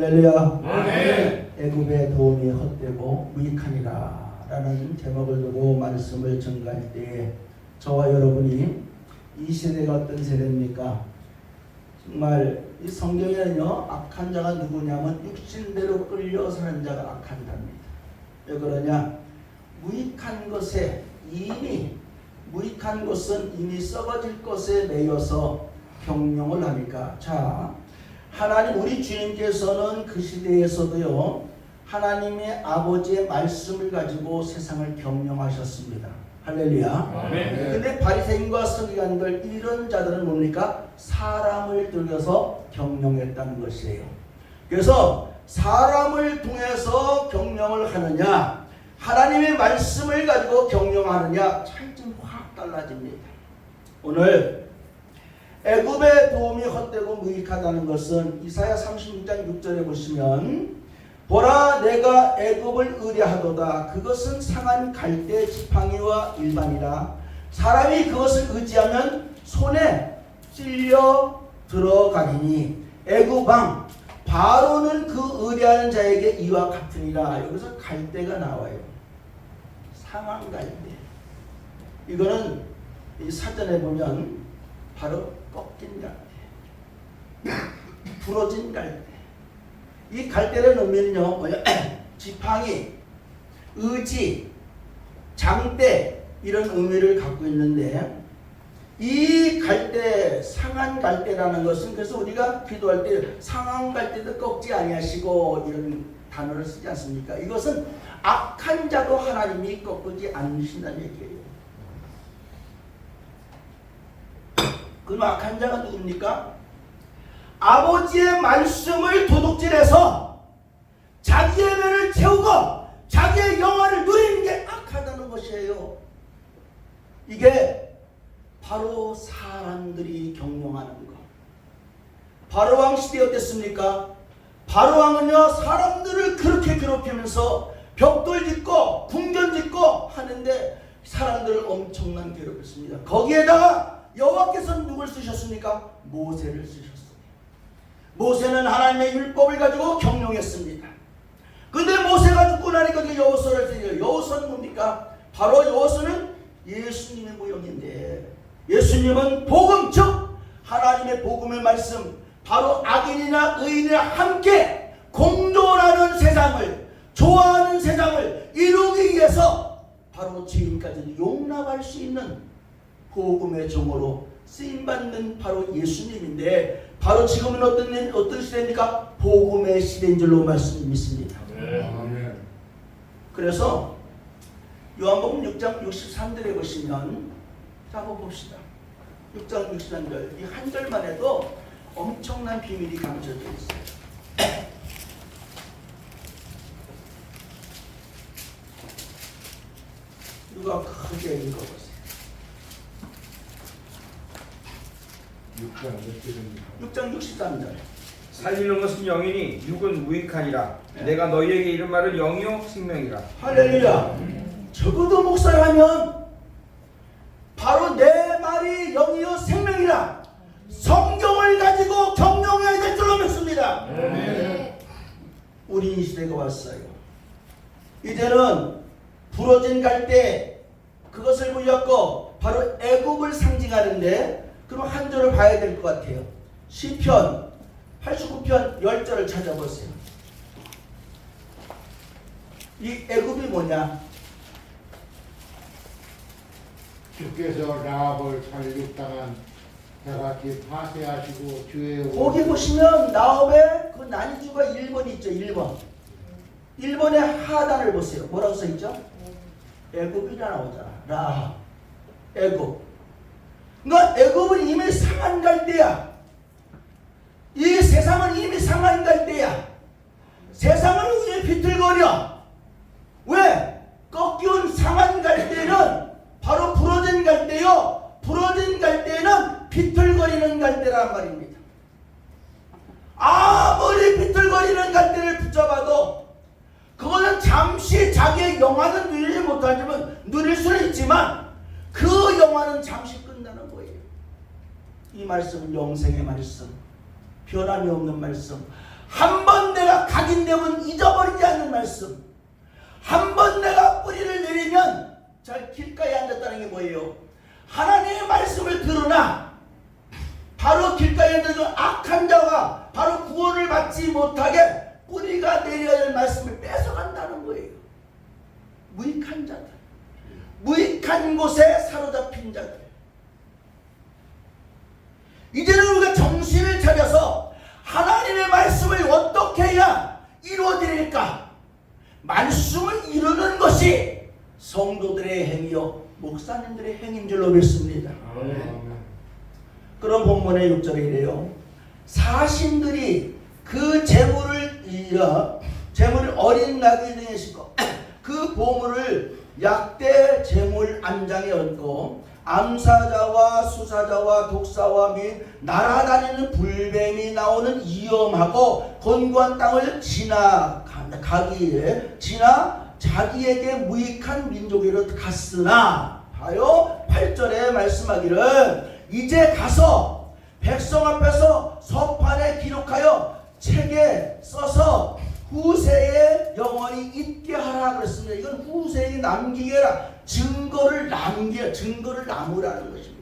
할렐루야. 애굽의 도움이 헛되고 무익하니라 라는 제목을 두고 말씀을 전가할 때에 저와 여러분이 이 세대가 어떤 세대입니까? 정말 이 성경에는요, 악한 자가 누구냐면 육신대로 끌려 사는 자가 악한 자입니다. 왜 그러냐? 무익한 것은 이미 썩어질 것에 매여서 경영을 하니까. 자, 하나님 우리 주님께서는 그 시대에서도요, 하나님의 아버지의 말씀을 가지고 세상을 경영하셨습니다. 할렐루야. 근데 바리새인과 서기관들 이런 자들은 뭡니까? 사람을 들여서 경영했다는 것이에요. 그래서 사람을 통해서 경영을 하느냐, 하나님의 말씀을 가지고 경영하느냐, 차이점이 확 달라집니다. 오늘 애굽의 도움이 헛되고 무익하다는 것은 이사야 36장 6절에 보시면, 보라 내가 애굽을 의뢰하도다. 그것은 상한 갈대 지팡이와 일반이라. 사람이 그것을 의지하면 손에 찔려 들어가리니 애굽 왕 바로는 그 의뢰하는 자에게 이와 같으니라. 여기서 갈대가 나와요. 상한 갈대. 이거는 이 사전에 보면 바로 꺾인 갈대, 부러진 갈대. 이 갈대의 의미는요, 뭐냐? 지팡이, 의지, 장대 이런 의미를 갖고 있는데, 이 갈대, 상한 갈대라는 것은, 그래서 우리가 기도할 때 상한 갈대도 꺾지 아니하시고 이런 단어를 쓰지 않습니까? 이것은 악한 자도 하나님이 꺾지 않으신다는 얘기예요. 그럼 악한 자가 누굽니까? 아버지의 말씀을 도둑질해서 자기의 배를 채우고 자기의 영화를 누리는 게 악하다는 것이에요. 이게 바로 사람들이 경영하는 것. 바로왕 시대 어땠습니까? 바로왕은요, 사람들을 그렇게 괴롭히면서 벽돌 짓고 궁전 짓고 하는데 사람들을 엄청난 괴롭혔습니다. 거기에다가 여호와께서는 누굴 쓰셨습니까? 모세를 쓰셨습니다. 모세는 하나님의 율법을 가지고 경영했습니다. 근데 모세가 죽고 나니까 여호수아를 쓰죠. 여호수아는 뭡니까? 바로 여호수아는 예수님의 모형인데, 예수님은 복음, 즉 하나님의 복음의 말씀, 바로 악인이나 의인이나 함께 공존하는 세상을, 좋아하는 세상을 이루기 위해서 바로 지금까지 용납할 수 있는 복음의 종으로 쓰임받는 바로 예수님인데, 바로 지금은 어떤 시대입니까? 복음의 시대인 줄로 말씀 믿습니다. 그래서 요한복음 6장 63절에 보시면, 자 한번 봅시다. 6장 63절, 이 한 절만 해도 엄청난 비밀이 감춰져 있어요. 누가 크게 읽어보세요. 6장 63절. 살리는 것은 영이니 육은 무익하니라. 내가 너희에게 이른 말은 영이요 생명이라. 할렐루야. 적어도 목사라면 바로 내 말이 영이요 생명이라. 성경을 가지고 경영해야 될 줄로 믿습니다. 우리 이 시대가 왔어요. 이제는 부러진 갈대, 그것을 보였고 바로 애굽을 상징하는데, 그럼 한 절을 봐야 될 것 같아요. 시편 89편 10절을 찾아보세요. 이 애굽이 뭐냐? 주께서 라합을 살육당한 자같이 파쇄하시고 주의 거기 보시면 라합의 그 난이주가 1번 있죠. 1번의 하단을 보세요. 뭐라고 써있죠? 애굽이라 나오잖아. 라합, 애굽. 그러니까 애굽은 이미 상한 갈대야. 이 세상은 이미 상한 갈대야. 세상은 위에 비틀거려. 왜? 꺾여온 상한 갈대는 바로 부러진 갈대요. 부러진 갈대는 비틀거리는 갈대란 말입니다. 아무리 비틀거리는 갈대를 붙잡아도 그거는 잠시 자기의 영화는 누리지 못하지만 누릴 수는 있지만 그 영화는 잠시 끝나는 거예요. 이 말씀은 영생의 말씀, 변함이 없는 말씀, 한 번 내가 각인되면 잊어버리지 않는 말씀. 한 번 내가 뿌리를 내리면 잘 길가에 앉았다는 게 뭐예요? 하나님의 말씀을 들으나 바로 길가에 앉은 악한 자가 바로 구원을 받지 못하게 뿌리가 내려야 할 말씀을 뺏어간다는 거예요. 무익한 자들, 무익한 곳에 사로잡힌 자들. 이제는 우리가 정신을 차려서 하나님의 말씀을 어떻게 해야 이루어질까? 말씀을 이루는 것이 성도들의 행위요 목사님들의 행인 줄로 믿습니다. 그런 본문의 6절에 이래요. 사신들이 그 재물을 어린 낙이 등에 싣고 그 보물을 약대 재물 안장에 얹고 암사자와 수사자와 독사와 및 날아다니는 불뱀이 나오는 위험하고 곤고한 땅을 지나 자기에게 무익한 민족으로 갔으나 봐요 8절에 말씀하기를 이제 가서 백성 앞에서 서판에 기록하여 책에 써서 후세에 영원히 있게 하라 그랬습니다. 이건 후세에 남기게 해라. 증거를 남으라는 것입니다.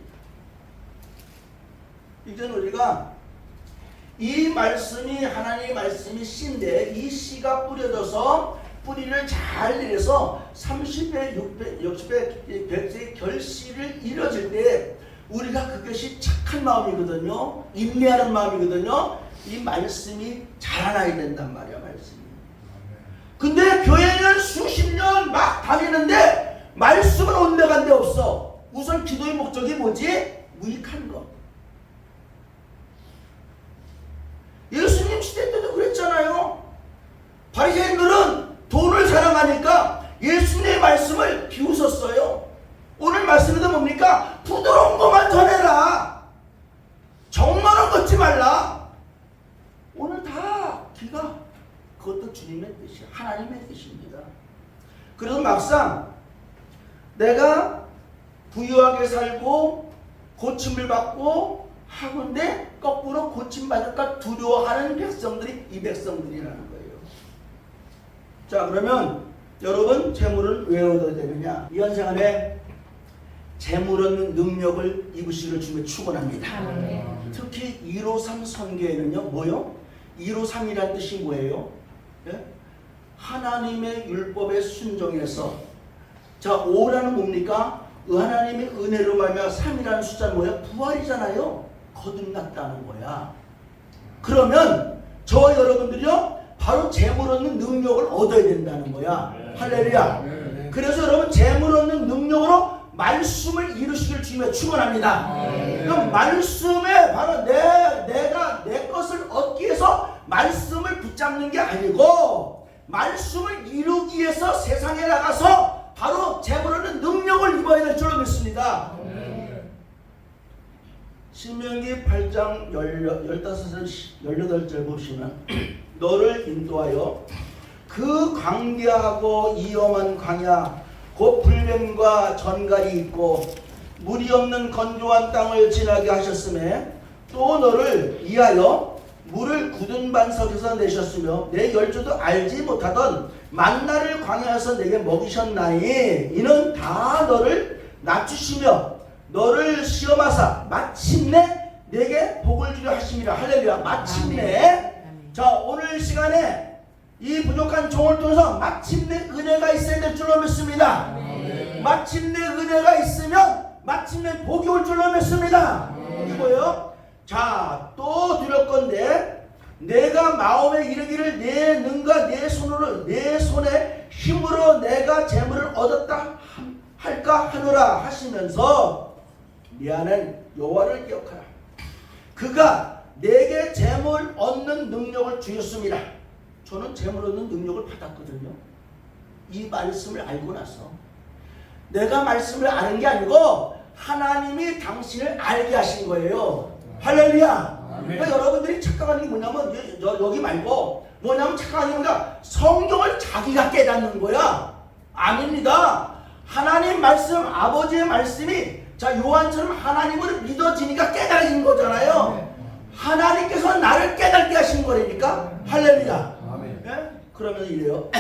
이제는 우리가 이 말씀이 하나님의 말씀이 씨인데 이 씨가 뿌려져서 뿌리를 잘 내려서 30배, 6배, 60배, 100배 결실을 이뤄질 때 우리가 그것이 착한 마음이거든요. 인내하는 마음이거든요. 이 말씀이 자라나야 된단 말이야 말씀이. 근데 교회는 수십 년 막 다니는데 말씀은 온데간 데 없어. 우선 기도의 목적이 뭐지? 무익한 거. 예수님 시대 때도 그랬잖아요. 바리새인들은 돈을 사랑하니까 예수님의 말씀을 비웃었어요. 오늘 말씀에도 뭡니까? 부드러운 것만 전해라. 정만은 걷지 말라. 오늘 다 기가 그것도 주님의 뜻이야. 하나님의 뜻입니다. 그래서 막상 내가 부유하게 살고 고침을 받고 하는데 거꾸로 고침받을까 두려워하는 백성들이 이 백성들이라는 거예요. 자, 그러면 여러분 재물을 왜 얻어야 되느냐? 이 현생안에 재물 얻는 능력을 입으시기를 주님의 축원합니다. 특히 153 선교에는요 뭐요? 153이라는 뜻이 뭐예요? 예? 하나님의 율법에 순종해서 자 5라는 뭡니까? 하나님의 은혜로 말미암아 3이라는 숫자는 뭐야? 부활이잖아요. 거듭났다는 거야. 그러면 저와 여러분들이요 바로 재물 얻는 능력을 얻어야 된다는 거야. 할렐루야. 그래서 여러분 재물 얻는 능력으로 말씀을 이루시길 주님의 축원합니다. 그럼 말씀에 바로 내가 내 것을 얻기 위해서 말씀을 붙잡는 게 아니고 말씀을 이루기 위해서 세상에 나가서 바로 재물 얻는 능력을 입어야 될 줄로 믿습니다. 신명기 8장 18절 보시면 너를 인도하여 그 광대하고 위험한 광야 곧 불뱀과 전갈이 있고 물이 없는 건조한 땅을 지나게 하셨음에 또 너를 위하여 물을 굳은 반석에서 내셨으며 내 열조도 알지 못하던 만나를 광야에서 내게 먹이셨나니 이는 다 너를 낮추시며 너를 시험하사 마침내 내게 복을 주려 하심이라. 할렐루야. 마침내. 자 오늘 시간에 이 부족한 종을 통해서 마침내 은혜가 있어야 될 줄로 믿습니다. 마침내 은혜가 있으면 마침내 복이 올 줄로 믿습니다. 이게 뭐예요? 자, 또 두렵건대 내가 마음에 이르기를 내 능과 내 손으로 내 손에 힘으로 내가 재물을 얻었다 할까 하노라 하시면서 미안한 여호와를 기억하라. 그가 내게 재물 얻는 능력을 주셨습니다. 저는 재물 얻는 능력을 받았거든요. 이 말씀을 알고 나서 내가 말씀을 아는 게 아니고 하나님이 당신을 알게 하신 거예요. 할렐루야. 그러니까 여러분들이 착각하는 게 뭐냐면 여기 말고 뭐냐면 착각하는 게 뭔가 성경을 자기가 깨닫는 거야. 아닙니다. 하나님 말씀, 아버지의 말씀이 자 요한처럼 하나님을 믿어지니까 깨달아진 거잖아요. 하나님께서 나를 깨닫게 하신 거라니까. 할렐루야. 아멘. 예? 그러면 이래요.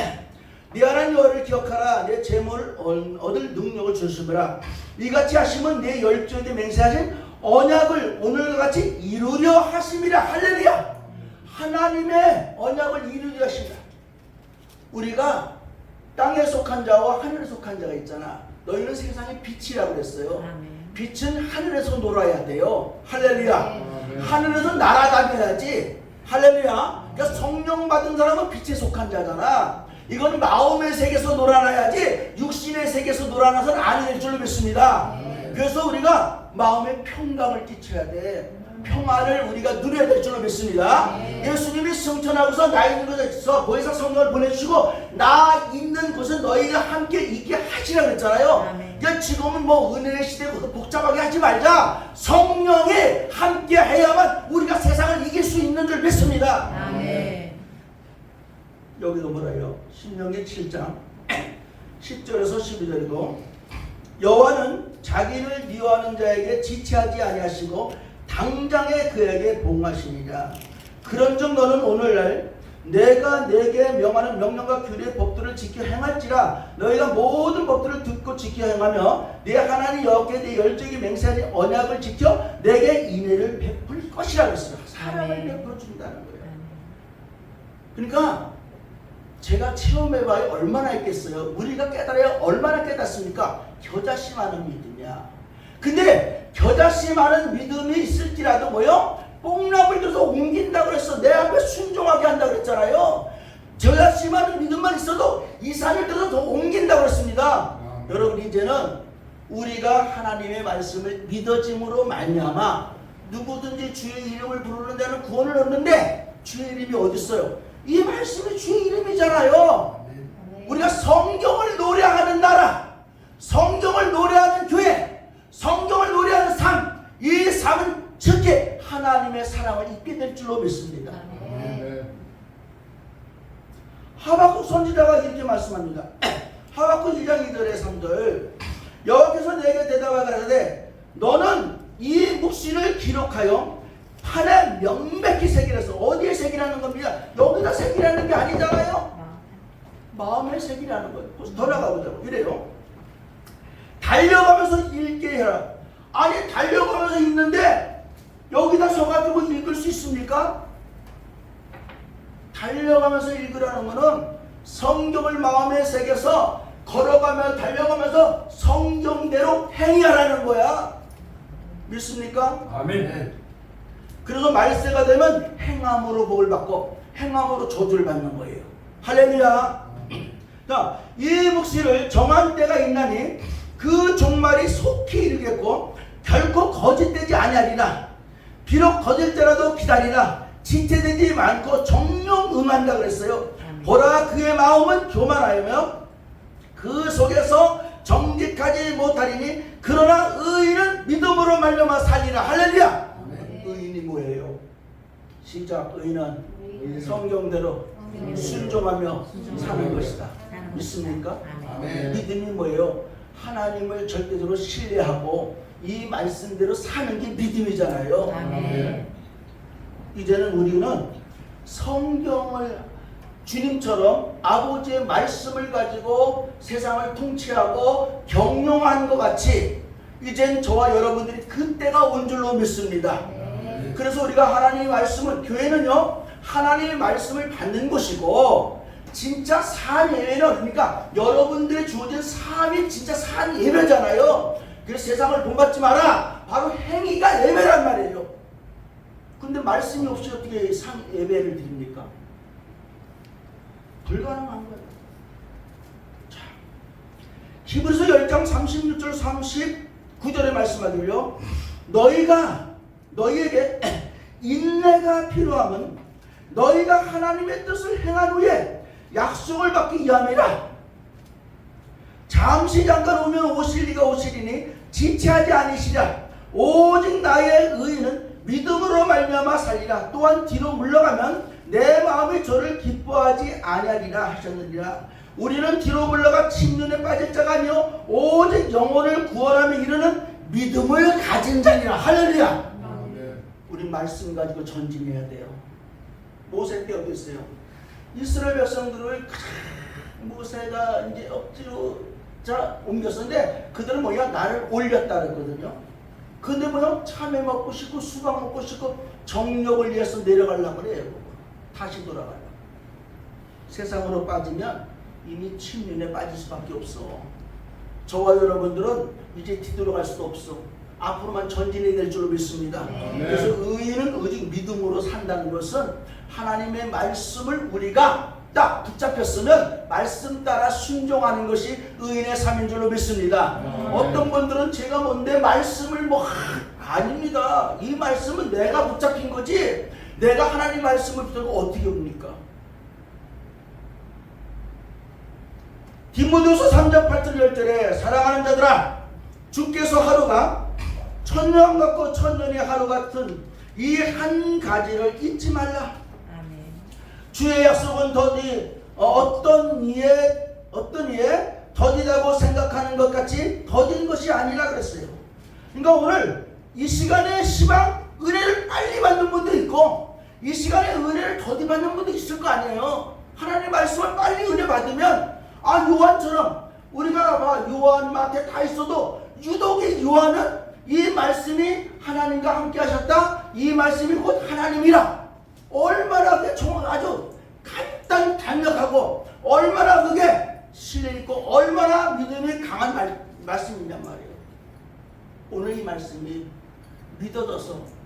네 하나님 여호와를 기억하라. 내 재물을 얻을 능력을 주시므라. 이같이 하시면 내 열조에게 맹세하신 언약을 오늘과 같이 이루려 하심이라. 할렐루야. 하나님의 언약을 이루려 하심이라. 우리가 땅에 속한 자와 하늘에 속한 자가 있잖아. 너희는 세상의 빛이라고 그랬어요. 빛은 하늘에서 놀아야 돼요. 할렐루야. 아멘. 하늘에서 날아다녀야지. 할렐루야. 그러니까 성령 받은 사람은 빛에 속한 자잖아. 이건 마음의 세계에서 놀아나야지 육신의 세계에서 놀아나서는 안 될 줄로 믿습니다. 그래서 우리가 마음에 평강을 끼쳐야 돼. 평안을 우리가 누려야 될 줄로 믿습니다. 예수님이 승천하고서 나 있는 곳에서 보혜사 성령을 보내주시고 나 있는 곳에 너희가 함께 있게 하시라 그랬잖아요. 그러니까 지금은 뭐 은혜의 시대 복잡하게 하지 말자. 성령이 함께 해야만 우리가 세상을 이길 수 있는 줄 믿습니다. 여기도 뭐라요? 신명기 7장 10절에서 12절에도 여호와는 자기를 미워하는 자에게 지체하지 아니하시고 당장에 그에게 봉하시니라. 그런즉 너는 오늘날 내가 내게 명하는 명령과 규례의 법들을 지켜 행할지라. 너희가 모든 법들을 듣고 지켜 행하며 네 하나님 여호와께 네 열정이 맹세하는 언약을 지켜 내게 인애를 베풀 것이라 그랬어요. 사랑을 베풀어 준다는 거예요. 그러니까 제가 체험해봐야 얼마나 있겠어요. 우리가 깨달아야 얼마나 깨닫습니까? 겨자씨만한 믿음이야. 근데 겨자씨만한 믿음이 있을지라도 뭐요? 뽕나물 들어서 옮긴다고 그랬어. 내 앞에 순종하게 한다고 그랬잖아요. 겨자씨만한 믿음만 있어도 이 산을 들어서 더 옮긴다고 그랬습니다. 여러분 이제는 우리가 하나님의 말씀을 믿어짐으로 말미암아 누구든지 주의 이름을 부르는 데는 구원을 얻는데 주의 이름이 어디 있어요? 이 말씀이 주의 이름이잖아요. 우리가 성경을 노래하는 나라, 성경을 노래하는 교회, 성경을 노래하는 삶, 이 삶은 즉시 하나님의 사랑을 입게 될 줄로 믿습니다. 하박국 선지자가 이렇게 말씀합니다. 하박국 1장 2절에 3절 여호와께서 내게 대답하여 가라사대 너는 이 묵시를 기록하여 판에 명백히 새기라서. 어디에 새기라는 겁니까? 여기다 새기라는 게 아니잖아요. 마음에 새기라는 거예요. 더 나가보자고. 이래요. 달려가면서 읽게 해라. 아니 달려가면서 읽는데 여기다 서가지고 읽을 수 있습니까? 달려가면서 읽으라는 거는 성경을 마음에 새겨서 걸어가며 달려가면서 성경대로 행하라는 거야. 믿습니까? 아멘. 그래서 말세가 되면 행함으로 복을 받고 행함으로 저주를 받는 거예요. 할렐루야. 자, 이 묵시를 정한 때가 있나니 그 종말이 속히 이르겠고 결코 거짓되지 아니하리라. 비록 거짓되라도 기다리라. 지체되지 않고 정령 응한다 그랬어요. 보라 그의 마음은 교만하여며 그 속에서 정직하지 못하리니 그러나 의인은 믿음으로 말미암아 살리라. 할렐루야. 의인이 뭐예요? 시작. 의인은 성경대로 순종하며 사는 것이다. 믿습니까? 믿음이 뭐예요? 하나님을 절대적으로 신뢰하고 이 말씀대로 사는 게 믿음이잖아요. 이제는 우리는 성경을 주님처럼 아버지의 말씀을 가지고 세상을 통치하고 경영한 것 같이 이젠 저와 여러분들이 그때가 온 줄로 믿습니다. 그래서 우리가 하나님의 말씀은, 교회는요 하나님의 말씀을 받는 곳이고 진짜 산 예배는 그러니까 여러분들의 주어진 삶이 진짜 산 예배잖아요. 그래서 세상을 본받지 마라. 바로 행위가 예배란 말이에요. 근데 말씀이 없이 어떻게 산 예배를 드립니까? 불가능한 거예요. 자, 히브리서 10장 36절 39절에 말씀하기로요 너희에게 인내가 필요하면 너희가 하나님의 뜻을 행한 후에 약속을 받기 위함이라. 잠시 잠깐 오면 오실 이가 오시리니 지체하지 아니시랴. 오직 나의 의인은 믿음으로 말미암아 살리라. 또한 뒤로 물러가면 내 마음이 저를 기뻐하지 아니하리라 하셨느니라. 우리는 뒤로 물러가 침륜에 빠질 자가 아니요 오직 영혼을 구원하며 이르는 믿음을 가진 자니라. 할렐루야. 우리 말씀 가지고 전진해야 돼요. 모세 때 어디 있어요? 이스라엘 백성들을 모세가 이제 억지로 옮겼었는데 그들은 뭐야? 나를 올렸다 그랬거든요. 근데 뭐야? 참외 먹고 싶고 수박 먹고 싶고 정력을 위해서 내려가려고 그래요. 다시 돌아가요. 세상으로 빠지면 이미 침륜에 빠질 수밖에 없어. 저와 여러분들은 이제 뒤돌아갈 수도 없어. 앞으로만 전진해야 될 줄로 믿습니다. 그래서 의인은 오직 믿음으로 산다는 것은 하나님의 말씀을 우리가 딱 붙잡혔으면 말씀 따라 순종하는 것이 의인의 삶인 줄로 믿습니다. 어떤 분들은 제가 뭔데 말씀을 아닙니다. 이 말씀은 내가 붙잡힌 거지 내가 하나님 말씀을 붙잡고 어떻게 옵니까? 디모데후서 3장 8절 10절에 사랑하는 자들아 주께서 하루가 천년 같고 천년이 하루 같은 이 한 가지를 잊지 말라. 아멘. 주의 약속은 어떤 이에 더디다고 생각하는 것 같이 더딘 것이 아니라 그랬어요. 그러니까 오늘 이 시간에 시방 은혜를 빨리 받는 분도 있고 이 시간에 은혜를 더디 받는 분도 있을 거 아니에요. 하나님의 말씀을 빨리 은혜 받으면 요한처럼 우리가 요한 마태 다 있어도 유독 이 요한은 이 말씀이 하나님과 함께 하셨다. 이 말씀이 곧 하나님이라. 얼마나 그게 아주 간단 단력하고 얼마나 그게 신뢰있고 얼마나 믿음이 강한 말씀이란 말이에요. 오늘 이 말씀이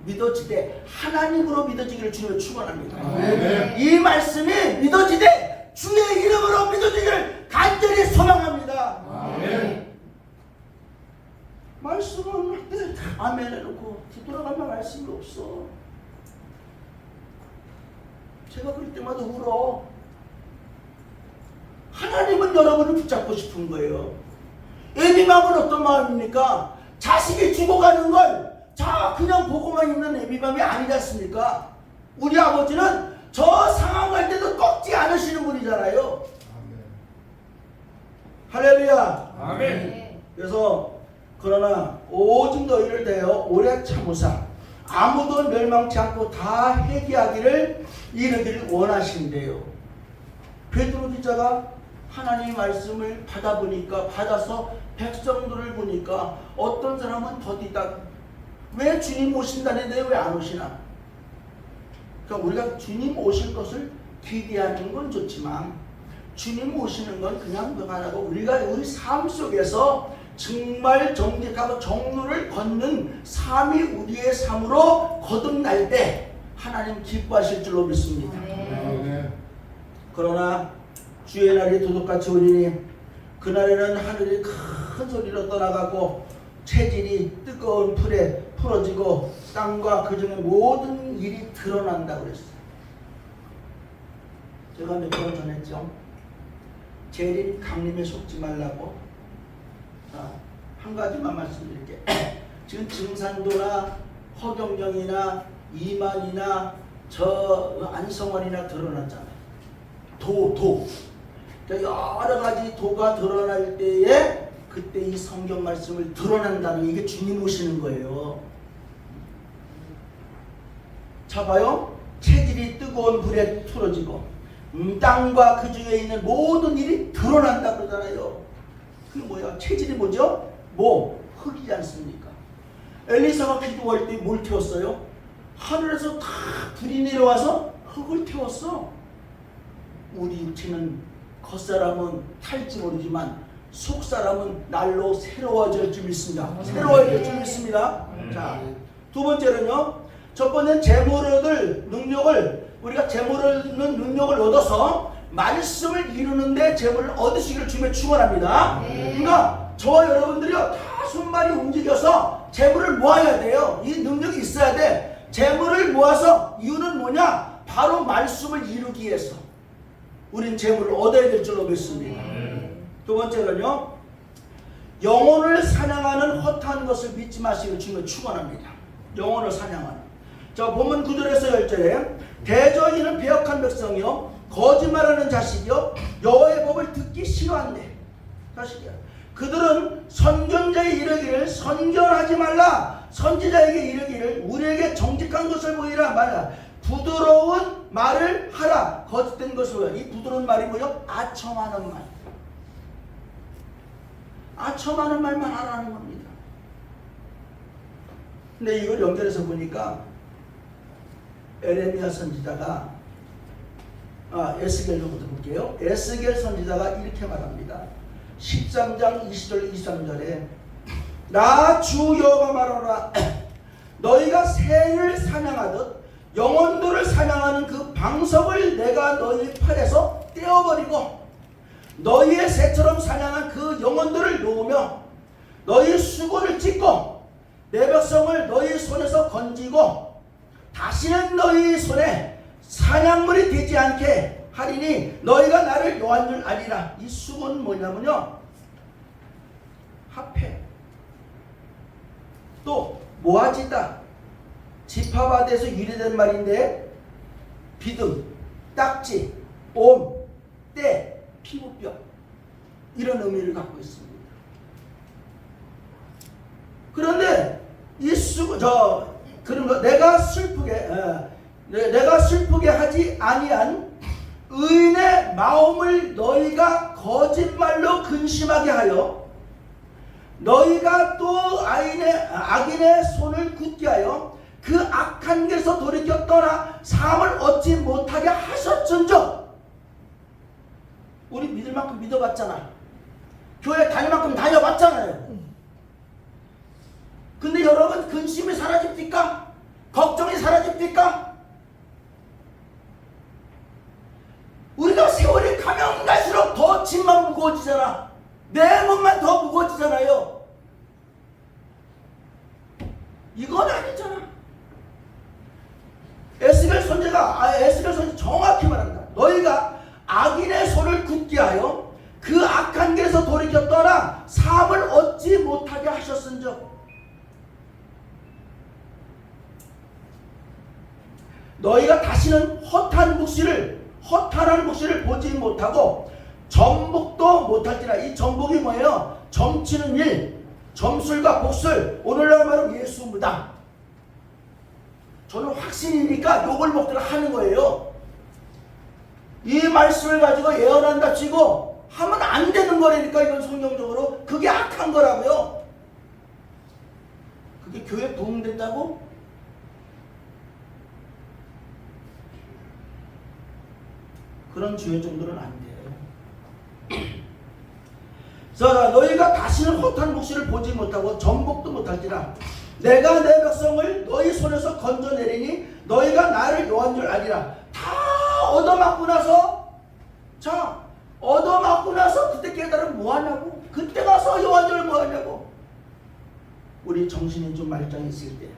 믿어지되 하나님으로 믿어지기를 주님을 축원합니다. 이 말씀이 믿어지되 주의 이름으로 믿어지기를 간절히 소망합니다. 아멘. 말씀은 할 때 아멘 해놓고 뒤돌아가면 말씀이 없어. 제가 그럴 때마다 울어. 하나님은 여러분을 붙잡고 싶은 거예요. 예비맘은 어떤 마음입니까? 자식이 죽어가는 걸 그냥 보고만 있는 예비맘이 아니지 않습니까? 우리 아버지는 저 상황 갈 때도 꺾지 않으시는 분이잖아요. 할렐루야. 아멘. 그래서 그러나 오직 너희를 대하여 오래 참으사 아무도 멸망치 않고 다 회개하기를 이르기를 원하신대요. 베드로 기자가 하나님의 말씀을 받아서 백성들을 보니까 어떤 사람은 더디다. 왜 주님 오신다는데 왜 안 오시나? 그러니까 우리가 주님 오실 것을 기대하는 건 좋지만 주님 오시는 건 그냥 그만하고 우리가 우리 삶 속에서 정말 정직하고 정로를 걷는 삶이 우리의 삶으로 거듭날 때 하나님 기뻐하실 줄로 믿습니다. 그러나 주의 날이 도둑같이 오리니 그날에는 하늘이 큰 소리로 떠나가고 체질이 뜨거운 풀에 풀어지고 땅과 그 중에 모든 일이 드러난다고 그랬어요. 제가 몇 번 전했죠. 재림 강림에 속지 말라고. 한 가지만 말씀드릴게요. 지금 증산도나 허경영이나 이만이나 저 안성원이나 드러났잖아요. 그러니까 여러 가지 도가 드러날 때에 그때 이 성경 말씀을 드러난다는 이게 주님 오시는 거예요. 자 봐요. 체질이 뜨거운 불에 풀어지고 땅과 그 중에 있는 모든 일이 드러난다 그러잖아요. 그게 뭐야? 체질이 뭐죠? 흙이지 않습니까? 엘리사가 기도할 때 뭘 태웠어요? 하늘에서 다 불이 내려와서 흙을 태웠어. 우리 육체는 겉사람은 탈지 모르지만 속사람은 날로 새로워질 줄 믿습니다. 새로워질 줄 믿습니다. 자, 두 번째는요. 첫 번째는 재물을 얻을 능력을 우리가 재물을 얻는 능력을 얻어서 말씀을 이루는데 재물을 얻으시기를 주님의 축원합니다. 그러니까 저와 여러분들이요 다 손발이 움직여서 재물을 모아야 돼요. 이 능력이 있어야 돼. 재물을 모아서 이유는 뭐냐? 바로 말씀을 이루기 위해서 우린 재물을 얻어야 될 줄로 믿습니다. 두 번째는요. 영혼을 사냥하는 허탄 것을 믿지 마시기를 주님을 축원합니다. 영혼을 사냥하는. 자, 본문 9절에서 10절에 대저희는 배역한 백성이요 거짓말하는 자식이요 여호와의 법을 듣기 싫어한대. 자식이야. 그들은 선견자의 이르기를 선견하지 말라 선지자에게 이르기를 우리에게 정직한 것을 보이라 말라. 부드러운 말을 하라. 거짓된 것을 보이라. 이 부드러운 말이 뭐요? 아첨하는 말. 아첨하는 말만 하라는 겁니다. 근데 이걸 연결해서 보니까 에레미야 선지자가 에스겔로부터 볼게요. 에스겔 선지자가 이렇게 말합니다. 13장 20절 23절에 나 주 여호와 말하노라. 너희가 새를 사냥하듯 영혼들을 사냥하는 그 방석을 내가 너희 팔에서 떼어버리고 너희의 새처럼 사냥한 그 영혼들을 놓으며 너희 수고를 찢고 내 백성을 너희 손에서 건지고 다시는 너희 손에 사냥물이 되지 않게 하리니 너희가 나를 여호와인 줄 아리라. 이 수고는 뭐냐면요, 합해, 또 모아지다, 지파바드에서 유래된 말인데 비듬, 딱지, 옴, 때, 피부뼈 이런 의미를 갖고 있습니다. 그런데 이 그런 거 내가 슬프게 하지 아니한 의인의 마음을 너희가 거짓말로 근심하게 하여 너희가 또 악인의 손을 굳게 하여 그 악한 길에서 돌이켜 떠나 사함을 얻지 못하게 하셨은즉. 우리 믿을 만큼 믿어봤잖아요. 교회 다닐 만큼 다녀봤잖아요. 근데 여러분, 근심이 사라집니까? 걱정이 사라집니까? 우리가 세월이 가면 갈수록 더 짐만 무거워지잖아. 내 몸만 더 무거워지잖아요. 이건 아니잖아. 에스겔 선지자 정확히 말합니다. 너희가 악인의 손을 굳게 하여 그 악한 길에서 돌이켜 떠나 사함을 얻지 못하게 하셨은즉. 너희가 다시는 허탄한 묵시를 보지 못하고 전복도 못할지라. 이 전복이 뭐예요? 점치는 일, 점술과 복술, 오늘날 말로 예수 무당. 저는 확신이니까 욕을 먹더라 하는 거예요. 이 말씀을 가지고 예언한다 치고 하면 안 되는 거라니까. 이건 성경적으로 그게 악한 거라고요. 그게 교회 부흥된다고? 그런 주의 정도는 안 돼요. 자, 너희가 다시는 허탄 묵시를 보지 못하고 전복도 못할지라. 내가 내 백성을 너희 손에서 건져내리니 너희가 나를 여호와인 줄 아리라. 다 얻어맞고 나서 그때 깨달으면 뭐하냐고. 그때 가서 여호와인 줄 뭐하냐고. 우리 정신인주 말장에 있을 때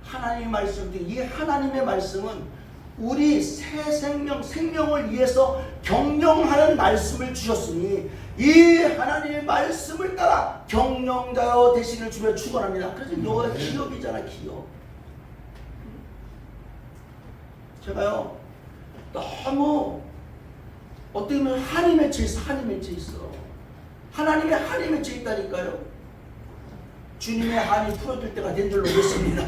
하나님의 말씀, 이 하나님의 말씀은 우리 새 생명을 위해서 경영하는 말씀을 주셨으니 이 하나님의 말씀을 따라 경영자여 되시기를 주며 축원합니다. 그래서 너가 기업이잖아, 기업. 제가요 너무 어떻게 보면 한이 맺혀 있어. 하나님의 한이 맺혀 있다니까요. 주님의 한이 풀어질 때가 된 줄로 믿습니다.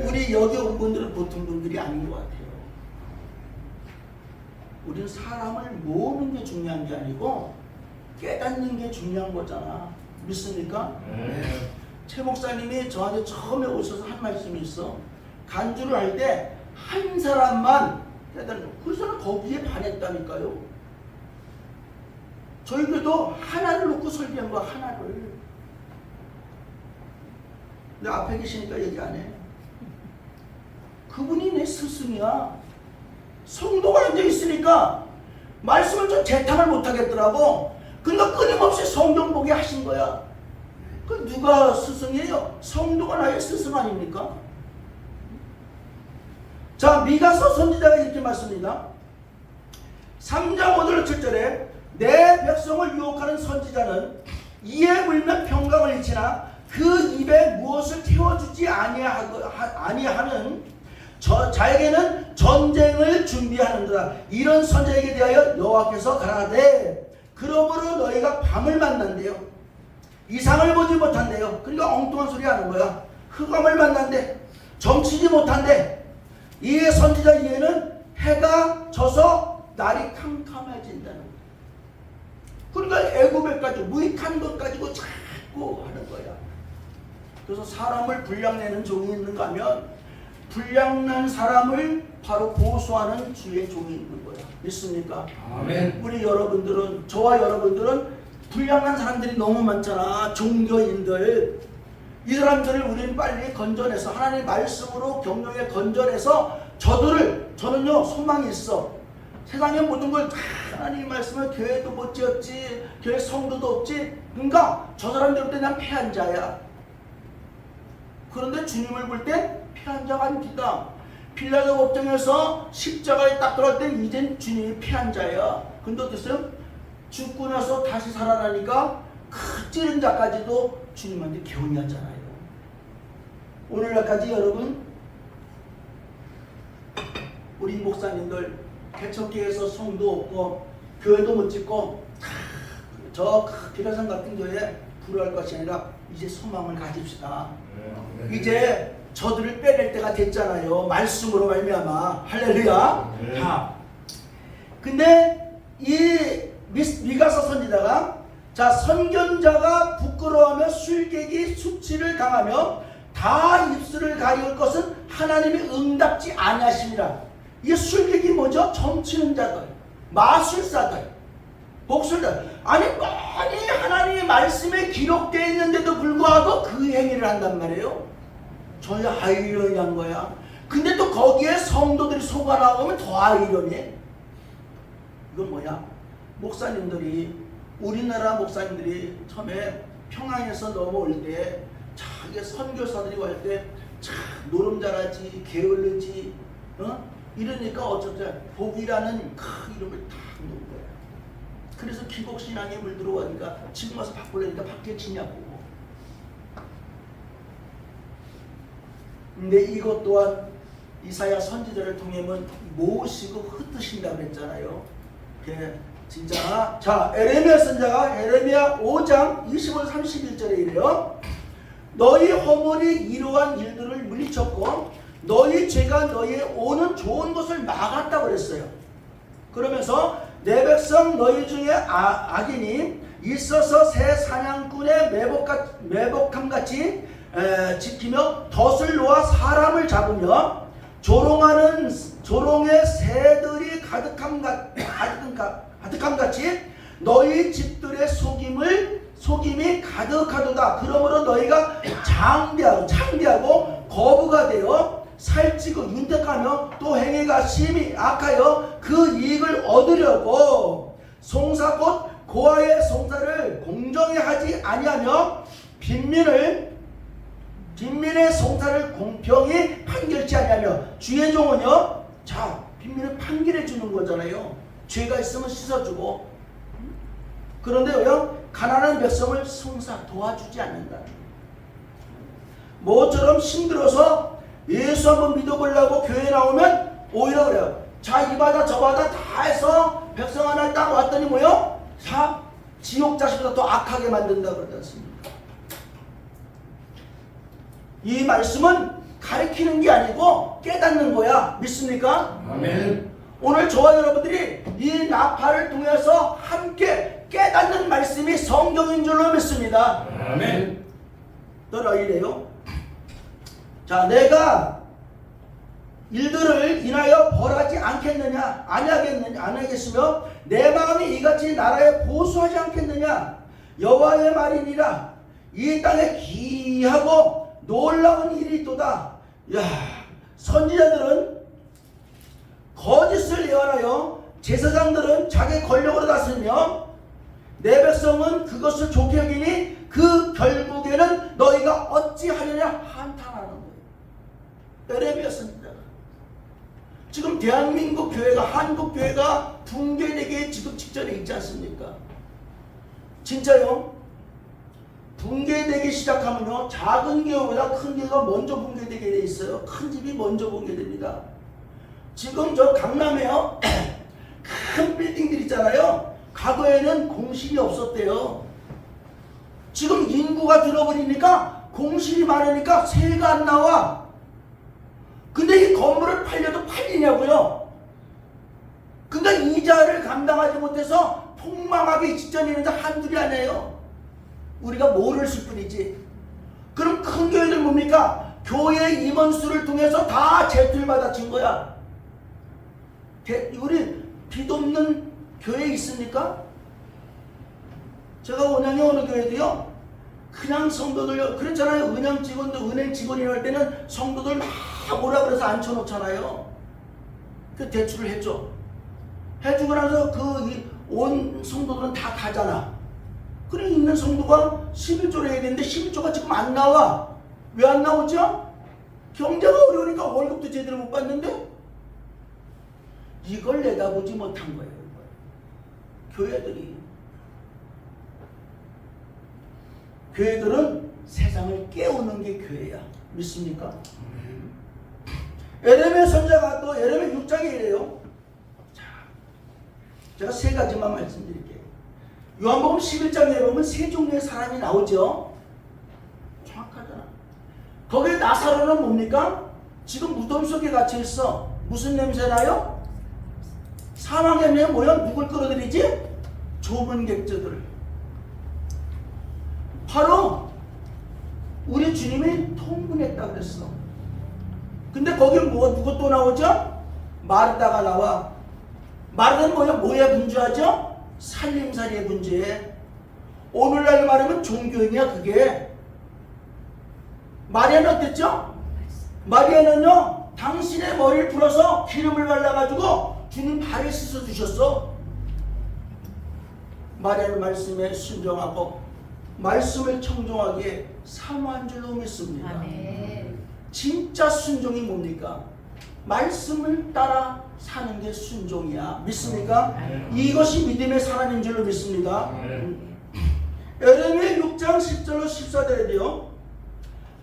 우리 여기 온 분들은 보통 분들이 아닌 것 같아요. 우리는 사람을 모으는 게 중요한 게 아니고 깨닫는 게 중요한 거잖아. 믿습니까? 최 목사님이 저한테 처음에 오셔서 한 말씀이 있어. 간주를 할 때 한 사람만 깨닫는, 그 사람 거기에 반했다니까요. 저희 교회도 하나를 놓고 설계한 거야, 하나를. 근데 앞에 계시니까 얘기 안 해. 그분이 내 스승이야. 성도가 앉아 있으니까 말씀을 좀 재탕을 못 하겠더라고. 그러니까 끊임없이 성경 보게 하신 거야. 그 누가 스승이에요? 성도가 나의 스승 아닙니까? 자, 미가서 선지자가 이렇게 말씀합니다. 3장 5절 7절에 내 백성을 유혹하는 선지자는 이에 물면 평강을 잃지나 그 입에 무엇을 태워주지 아니하는 자에게는 전쟁을 준비하는도다. 이런 선지자에게 대하여 여호와께서 가라사대 그러므로 너희가 밤을 만난대요. 이상을 보지 못한대요. 그러니까 엉뚱한 소리 하는 거야. 흑암을 만난대. 점치지 못한대. 이 선지자 이에는 해가 져서 날이 캄캄해진다는 거야. 그러니까 애굽에 가지고 무익한 것 가지고 자꾸 하는 거야. 그래서 사람을 분량내는 종이 있는가 하면 분량난 사람을 바로 보수하는 주의 종이 있는 거야. 믿습니까? 아멘. 우리 여러분들은, 저와 여러분들은 분량난 사람들이 너무 많잖아. 종교인들. 이 사람들을 우리는 빨리 건져내서 하나님의 말씀으로 경영에 건져내서 저는요 소망이 있어. 세상의 모든 걸 다 하나님의 말씀을 교회도 못 지었지, 교회 성도도 없지. 그러니까 저 사람들한테 난 패한 자야. 그런데 주님을 볼 때 패한 자가 아닙니다. 빌라도 법정에서 십자가에 딱 들어갈 때 이젠 주님이 패한 자야. 근데 어땠어요? 죽고 나서 다시 살아나니까 그 찌른 자까지도 주님한테 경외하잖아요. 오늘날까지 여러분, 우리 목사님들 개척교회에서 성도 없고 교회도 못 짓고 저 비라산 같은 교회에 불효할 것이 아니라 이제 소망을 가집시다. 이제 저들을 빼낼 때가 됐잖아요. 말씀으로 말미암아. 할렐루야. 자, 근데 이 미가서 선지자가 자, 선견자가 부끄러워하며 술객이 수치를 당하며 다 입술을 가리울 것은 하나님이 응답지 아니하심이라. 이 술객이 뭐죠? 점치는 자들, 마술사들, 복술들. 아니 많이 하나님의 말씀에 기록되어 있는데도 불구하고 그 행위를 한단 말이에요. 전혀 아이러니한 거야. 근데 또 거기에 성도들이 속아 나오면 더 아이러니해. 이건 뭐야? 목사님들이, 우리나라 목사님들이 처음에 평양에서 넘어올 때 자기 선교사들이 갈 때 참 노름잘하지, 게을르지, 이러니까 어쩌자 복이라는 큰 이름을 다 놓은 거야. 그래서 기복신앙에 물들어가니까 지금 와서 바꾸려니까 바뀌어지냐고. 근데 이것 또한 이사야 선지자를 통해면 모으시고 흩으신다고 했잖아요. 진짜. 자, 에레미야 선지자가 에레미야 5장 25절 31절에 이래요. 너희 허물이 이러한 일들을 물리쳤고 너희 죄가 너희의 오는 좋은 것을 막았다고 그랬어요. 그러면서 내 백성 너희 중에 악인이 있어서 새 사냥꾼의 매복함같이 지키며 덫을 놓아 사람을 잡으며 조롱의 새들이 가득함같이 너희 집들의 속임이 가득하도다. 그러므로 너희가 창대하고 거부가 되어 살찌고 윤택하며 또 행위가 심히 악하여 그 이익을 얻으려고 송사 곧 고아의 송사를 공정히 하지 아니하며 빈민의 송사를 공평히 판결치 아니하며 주의 종은요, 자, 빈민을 판결해 주는 거잖아요. 죄가 있으면 씻어주고. 그런데 왜요? 가난한 백성을 송사 도와주지 않는다. 모처럼 힘들어서 예수 한번 믿어보려고 교회 나오면 오히려 그래요. 자, 이 바다 저 바다 다 해서 백성 하나 딱 왔더니 뭐요? 다 지옥 자식보다 더 악하게 만든다 그러지 않습니까? 이 말씀은 가르치는 게 아니고 깨닫는 거야. 믿습니까? 아멘. 오늘 저와 여러분들이 이 나팔을 통해서 함께 깨닫는 말씀이 성경인 줄로 믿습니다. 아멘. 너라 이래요. 자, 내가 일들을 인하여 벌하지 않겠느냐, 안 하겠으며 내 마음이 이같이 나라에 보수하지 않겠느냐. 여호와의 말이니라. 이 땅에 기이하고 놀라운 일이 있도다. 야, 선지자들은 거짓을 예언하여 제사장들은 자기 권력으로 다스리며 내 백성은 그것을 좋게 여기니 그 결국에는 너희가 어찌하려냐 한탄하는 거예요. 에레미야 선지자가. 지금 대한민국 교회가, 한국 교회가 붕괴되기 지금 직전에 있지 않습니까? 진짜요? 붕괴되기 시작하면요, 작은 교회보다 큰 교회가 먼저 붕괴되게 돼 있어요. 큰 집이 먼저 붕괴됩니다. 지금 저 강남에요, 큰 빌딩들 있잖아요. 과거에는 공실이 없었대요. 지금 인구가 들어버리니까 공실이 많으니까 세가 안 나와. 근데 이 건물을 팔려도 팔리냐고요. 그러니까 이자를 감당하지 못해서 폭망하기 직전에 있는데 한둘이 아니에요. 우리가 모를 수뿐이지. 그럼 큰 교회들 뭡니까? 교회 임원수를 통해서 다 제투를 받아친 거야. 우리 빚 없는 교회 있습니까? 제가 원양에 어느 교회도요, 그냥 성도들, 그랬잖아요. 은행 직원이 할 때는 성도들 막 오라 그래서 앉혀놓잖아요. 그 대출을 해줘. 해주고 나서 온 성도들은 다 가잖아. 그래, 있는 성도가 11조를 해야 되는데 11조가 지금 안 나와. 왜 안 나오죠? 경제가 어려우니까 월급도 제대로 못 받는데? 이걸 내다보지 못한 거예요. 교회들은 세상을 깨우는 게 교회야. 믿습니까? 에레미야 선자가 또 에레미야 6장에 이래요. 자, 제가 세 가지만 말씀드릴게요. 요한복음 11장에 보면 세 종류의 사람이 나오죠. 정확하잖아. 거기에 나사로는 뭡니까? 지금 무덤 속에 갇혀 있어. 무슨 냄새 나요? 사망의 냄새 뭐야? 누굴 끌어들이지? 좁은 객자들을. 바로 우리 주님이 통분했다 그랬어. 근데 거기 누구 또 나오죠? 마르다가 나와. 마르다는 뭐야? 뭐에 분주하죠? 살림살이에 분주해. 오늘날 말하면 종교인이야 그게. 마리아는 어땠죠? 마리아는요, 당신의 머리를 풀어서 기름을 발라가지고 주님 발을 씻어주셨어. 마리아는 말씀에 순종하고 말씀을 청종하기에 사모한 줄로 믿습니다. 아멘. 진짜 순종이 뭡니까? 말씀을 따라 사는 게 순종이야. 믿습니까? 이것이 믿음의 사람인 줄로 믿습니다. 에레미야 6장 10절로 14절에도요.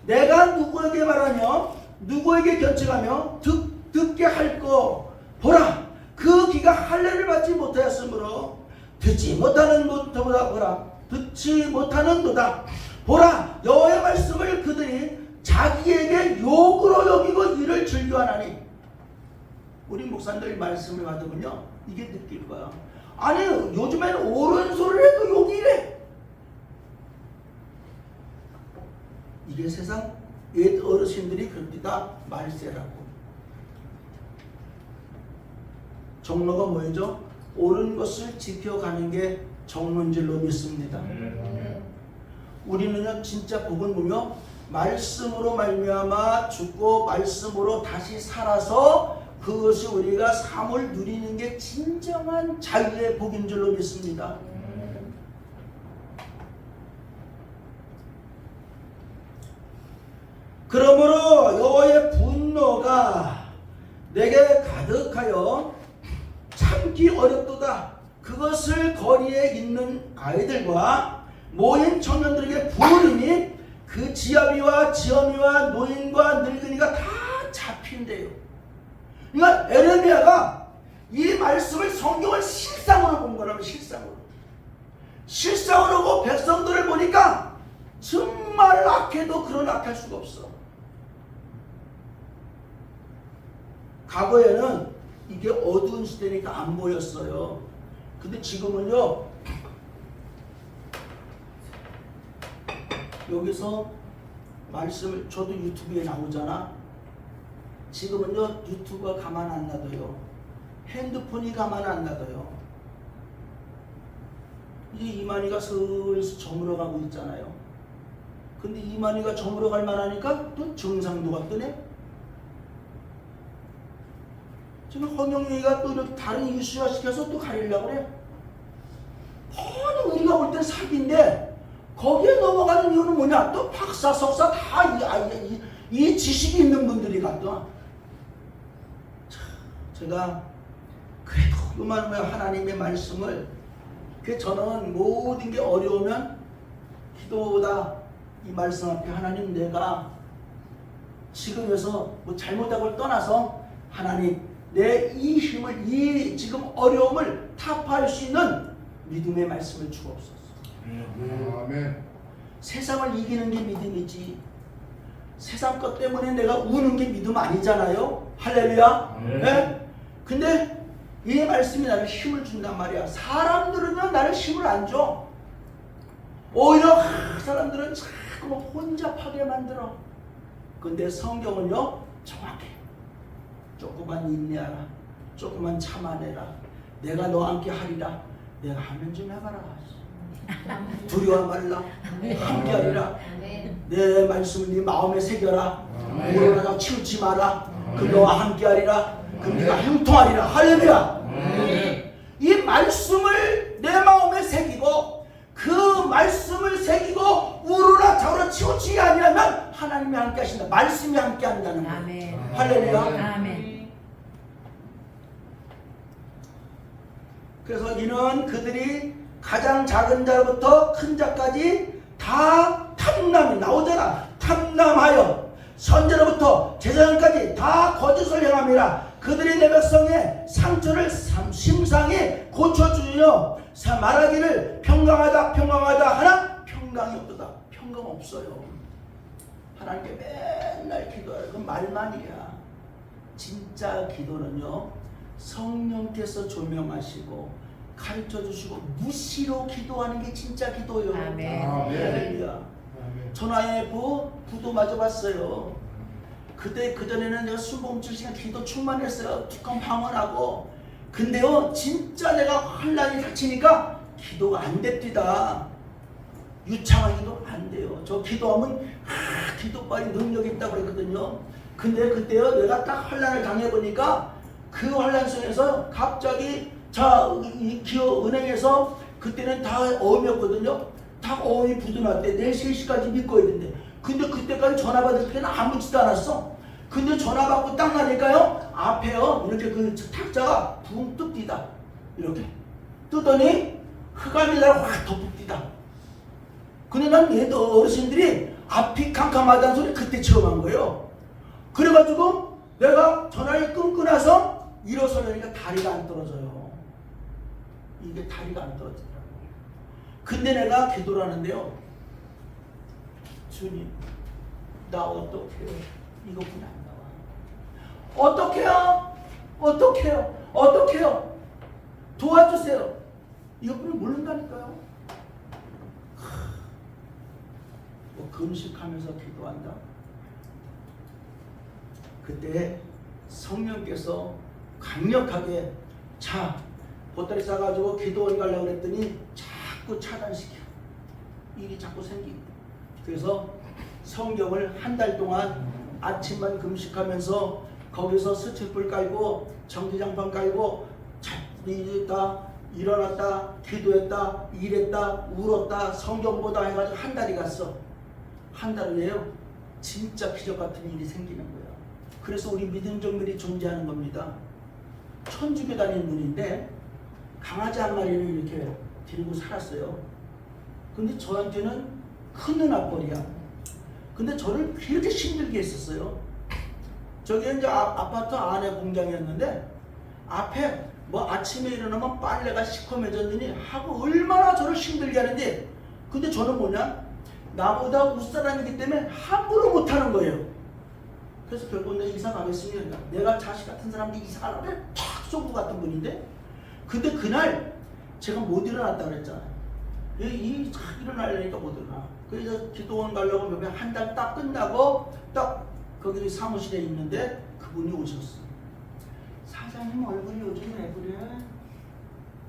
내가 누구에게 말하며 누구에게 견책하며 듣게 할 거 보라, 그 귀가 할례를 받지 못하였으므로 듣지 못하는 도다. 보라, 듣지 못하는 도다. 보라, 여호와의 말씀을 그들이 자기에게 욕으로 여기고 이를 즐겨하나니. 우리 목사님들 말씀을 받으면요, 이게 느낄 거야. 아니, 요즘에는 옳은 소리를 해도 욕이래. 이게 세상 옛 어르신들이 그럽니다. 말세라고. 종로가 뭐죠? 옳은 것을 지켜가는 게 정론질로 믿습니다. 우리는요, 진짜 복은 보며 말씀으로 말미암아 죽고 말씀으로 다시 살아서 그것이 우리가 삶을 누리는 게 진정한 자유의 복인 줄로 믿습니다. 그러므로 여호와의 분노가 내게 가득하여 참기 어렵도다. 그것을 거리에 있는 아이들과 모인 청년들에게 부르니 그 지아비와 지엄이와 노인과 늙은이가 다 잡힌대요. 그러니까 에레미야가 이 말씀을, 성경을 실상으로 본 거라면 실상으로 보고 백성들을 보니까 정말 악해도 그런 악할 수가 없어. 과거에는 이게 어두운 시대니까 안 보였어요. 근데 지금은요, 여기서 말씀을, 저도 유튜브에 나오잖아. 지금은요, 유튜브가 가만 안 놔둬요. 핸드폰이 가만 안 놔둬요. 이제 이만희가 슬슬 저물어가고 있잖아요. 근데 이만희가 저물어갈 만하니까 또 정상도가 뜨네. 지금 허명영이가 또 다른 이슈화 시켜서 또 가리려고 그래. 아니, 우리가 볼 땐 사기인데 거기에 넘어가는 이유는 뭐냐? 또 박사, 석사 다 이 지식이 있는 분들이 갔다. 제가 그래도 그만 하나님의 말씀을, 저는 모든 게 어려우면 기도보다 이 말씀 앞에 하나님, 내가 지금에서 뭐 잘못한 걸 떠나서 하나님, 내 이 힘을, 이 지금 어려움을 타파할 수 있는 믿음의 말씀을 주옵소서. 아멘. 세상을 이기는 게 믿음이지. 세상 것 때문에 내가 우는 게 믿음 아니잖아요. 할렐루야. 네? 근데 이 말씀이 나를 힘을 준단 말이야. 사람들은요 나를 힘을 안 줘. 오히려 사람들은 자꾸 혼잡하게 만들어. 근데 성경은요 정확해. 조금만 인내하라. 조금만 참아내라. 내가 너와 함께 하리라. 내가 하면 좀 해봐라. 두려워 말라. 함께 하리라. 내 말씀을 네 마음에 새겨라. 물어나가 치우치 마라. 그럼 너와 함께 하리라. 그럼 네가 형통하리라. 할렐루야. 이 말씀을 내 마음에 새기고 그 말씀을 새기고 우르나 좌우나 치우치지 아니하면 하나님이 함께 하신다. 말씀이 함께 한다는 거예요. 할렐루야. 아멘. 그래서 이는 그들이 가장 작은 자부터 큰 자까지 다 탐남이 나오잖아. 탐남하여 선자로부터 제사장까지 다 거짓을 행함이라. 그들이 내 백성의 상처를 심상히 고쳐주려 말하기를 평강하다 평강하다 하나 평강이 없도다. 평강 없어요. 하나님께 맨날 기도하는 건 말만이야. 진짜 기도는요 성령께서 조명하시고 가르쳐주시고 무시로 기도하는 게 진짜 기도예요. 아멘. 할렐루야. 전화에 부도 맞아봤어요. 그때 그전에는 내가 순봉칠 시간 기도 충만했어요. 뚜껑 방언하고. 근데요 진짜 내가 환란이 닥치니까 기도가 안 됩니다. 유창한 기도 안 돼요. 저 기도하면 기도빨이 능력이 있다고 그랬거든요. 근데 그때요 내가 딱 환란을 당해보니까 그 환란 속에서 갑자기 이 기업 은행에서 그때는 다 어음이었거든요. 다 어음이 부도났대. 내일 3시까지 믿고 있는데. 근데 그때까지 전화 받을 때는 아무렇지도 않았어. 근데 전화 받고 딱 나니까요 앞에요 이렇게 그 탁자가 붕 뜹디다. 이렇게 뜨더니 흑암이 나를 확 덮읍디다. 근데 난 얘도 어르신들이 앞이 캄캄하다는 소리 그때 처음 한 거예요. 그래가지고 내가 전화를 끊고 나서 일어서려니까 다리가 안 떨어져요. 이게 다리가 안 떨어지더라고. 근데 내가 기도를 하는데요. 주님, 나 어떡해요? 이거뿐이 안 나와. 어떡해요? 어떡해요? 어떡해요? 도와주세요. 이것뿐이 모른다니까요. 뭐 금식하면서 기도한다. 그때 성령께서 강력하게 보따리 싸가지고 기도원 가려고 그랬더니 자꾸 차단시켜. 일이 자꾸 생기고. 그래서 성경을 한 달 동안 아침만 금식하면서 거기서 스티플 깔고 전기장판 깔고 일했다 일어났다 기도했다 일했다 울었다 성경 보다 해가지고 한 달이 갔어. 한 달 후에요 진짜 기적 같은 일이 생기는 거야. 그래서 우리 믿음종들이 존재하는 겁니다. 천주교 다니는 분인데 강아지 한 마리를 이렇게 데리고 살았어요. 근데 저한테는 큰 누나뻘이야. 근데 저를 그렇게 힘들게 했었어요. 저기 이제 아파트 안에 공장이었는데 앞에 뭐 아침에 일어나면 빨래가 시커매졌느니 하고 얼마나 저를 힘들게 하는데 근데 저는 뭐냐 나보다 윗사람이기 때문에 함부로 못하는 거예요. 그래서 결국 내가 이사 가겠습니다. 내가 자식 같은 사람들이 이사 가려고 탁 쏘고 같은 분인데 근데 그날 제가 못 일어났다 그랬잖아요. 일어나려니까 못 일어나. 그래서 기도원 가려고 몇 번 한 달 딱 끝나고 딱 거기 사무실에 있는데 그분이 오셨어. 사장님 얼굴이 요즘 왜 그래?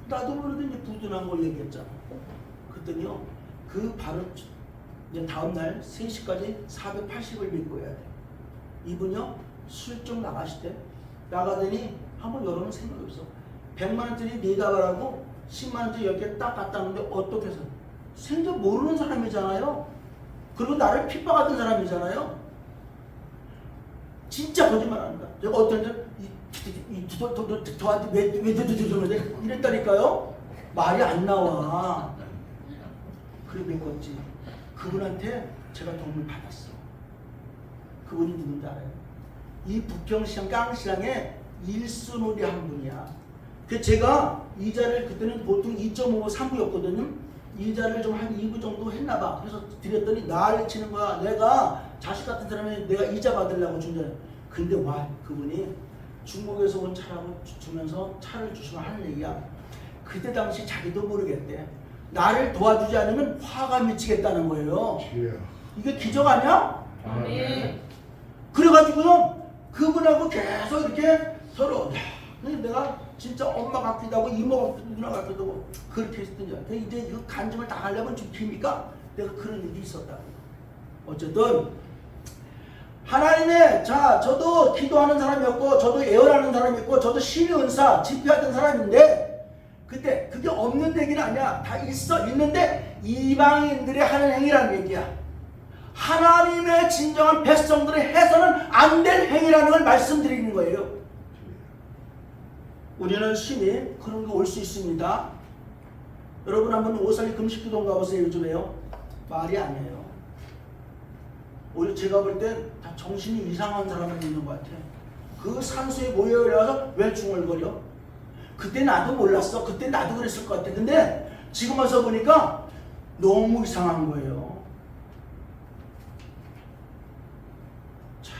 나도 모르게 이제 부둔한 걸 얘기했잖아. 그랬더니요 그 바로 이제 다음날 3시까지 480을 믿고 해야 돼. 이분이요 술좀 나가시대. 나가더니 한번 열어놓은 생각이 없어. 100만원짜리 4다발하고 10만원짜리 10개 딱 갖다 놓는데 어떻게 해서 생전 모르는 사람이잖아요. 그리고 나를 핍박하던 사람이잖아요. 진짜 거짓말합니다. 제가 어떤 저한테 왜 이랬다니까요. 말이 안 나와. 그래 믿었지. 그분한테 제가 도움을 받았어. 그분이 누군지 알아요? 이 북경시장 깡시장에 일순우리 한 분이야. 그 제가 이자를 그때는 보통 2.5, 3부였거든요. 이자를 좀 한 2부 정도 했나 봐. 그래서 드렸더니 난리 치는 거야. 내가 자식 같은 사람이 내가 이자 받으려고 준 거야. 근데 와 그분이 중국에서 온 차라고 주면서 차를 주시면 하는 얘기야. 그때 당시 자기도 모르겠대. 나를 도와주지 않으면 화가 미치겠다는 거예요. 주여. 이게 기적 아니야? 아멘. 그래가지고는 그분하고 계속 이렇게 서로 근데 내가 진짜 엄마 같기도 하고 이모 같기도 누나 같기도 하고 그렇게 했더니 근데 이제 이거 간증을 다 하려면 좀 깁니까? 내가 그런 일이 있었다. 어쨌든 하나님의 자 저도 기도하는 사람이었고 저도 예언하는 사람이었고 저도 신의 은사 집회하던 사람인데 그때 그게 없는 얘기는 아니야. 다 있는데 이방인들이 하는 행위라는 얘기야. 하나님의 진정한 백성들이 해서는 안 될 행위라는 걸 말씀드리는 거예요. 우리는 신이 그런 거 올 수 있습니다. 여러분 한번 오살리 금식기도 가보세요. 요즘에요. 말이 아니에요. 오히려 제가 볼 땐 다 정신이 이상한 사람만 있는 것 같아요. 그 산소에 모여서 왜 중얼거려? 그때 나도 몰랐어. 그때 나도 그랬을 것 같아. 근데 지금 와서 보니까 너무 이상한 거예요. 자,